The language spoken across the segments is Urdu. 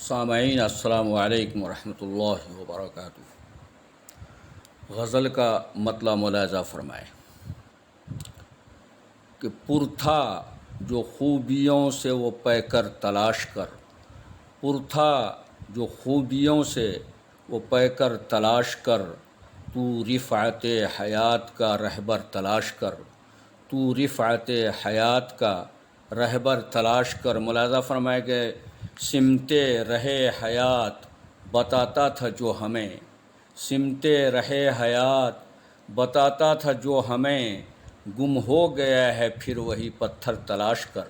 سامعین السلام علیکم ورحمۃ اللہ وبرکاتہ۔ غزل کا مطلب ملاحظہ فرمائیں کہ پر تھا جو خوبیوں سے وہ پے کر تلاش کر، پر تھا جو خوبیوں سے وہ پے کر تلاش کر، تو رفعت حیات کا رہبر تلاش کر، تو رفعت حیات کا رہبر تلاش کر۔ ملاحظہ فرمائے کہ سمتے رہے حیات بتاتا تھا جو ہمیں، سمتے رہے حیات بتاتا تھا جو ہمیں، گم ہو گیا ہے پھر وہی پتھر تلاش کر،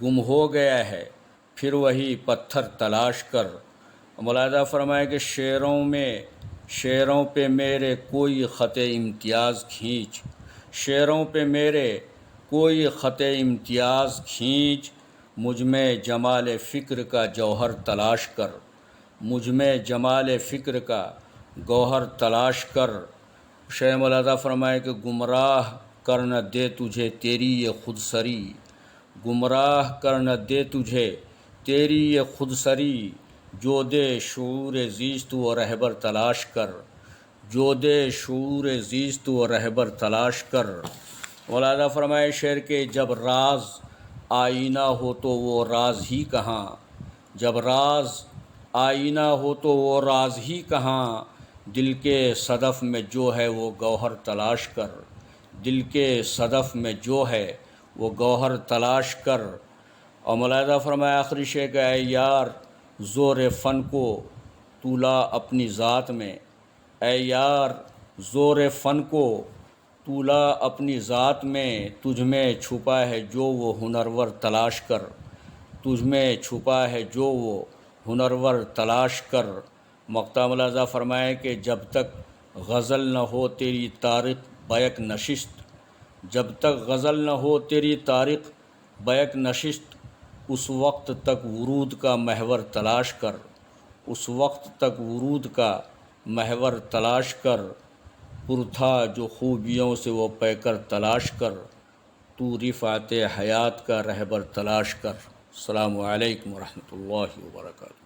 گم ہو گیا ہے پھر وہی پتھر تلاش کر۔ ملاحظہ فرمائے کہ شعروں پہ میرے کوئی خط امتیاز کھینچ، شعروں پہ میرے کوئی خط امتیاز کھینچ، مجھ میں جمال فکر کا جوہر تلاش کر، مجھ میں جمال فکر کا گوہر تلاش کر۔ شعر ملاحظہ فرمائے کہ گمراہ کر نہ دے تجھے تیری یہ خود سری، گمراہ کر نہ دے تجھے تیری یہ خود سری، جو دے شعور زیست و رہبر تلاش کر، جو دے شعور زیست و رہبر تلاش کر۔ ملاحظہ فرمائے شعر کے جب راز آئینہ ہو تو وہ راز ہی کہاں، جب راز آئینہ ہو تو وہ راز ہی کہاں، دل کے صدف میں جو ہے وہ گوہر تلاش کر، دل کے صدف میں جو ہے وہ گوہر تلاش کر۔ اور ملاحظہ فرمایا آخری شعر کا اے یار زور فن کو تو لا اپنی ذات میں، اے یار زور فن کو تو لا اپنی ذات میں، تجھ میں چھپا ہے جو وہ ہنرور تلاش کر، تجھ میں چھپا ہے جو وہ ہنرور تلاش کر۔ مقطع ملاحظہ فرمائے کہ جب تک غزل نہ ہو تیری طارق بیک نشست، جب تک غزل نہ ہو تیری طارق بیک نشست، اس وقت تک ورود کا محور تلاش کر، اس وقت تک ورود کا محور تلاش کر، پر تھا جو خوبیوں سے وہ پے کر تلاش کر، تو رفعت حیات کا رہبر تلاش کر۔ السلام علیکم ورحمۃ اللہ وبرکاتہ۔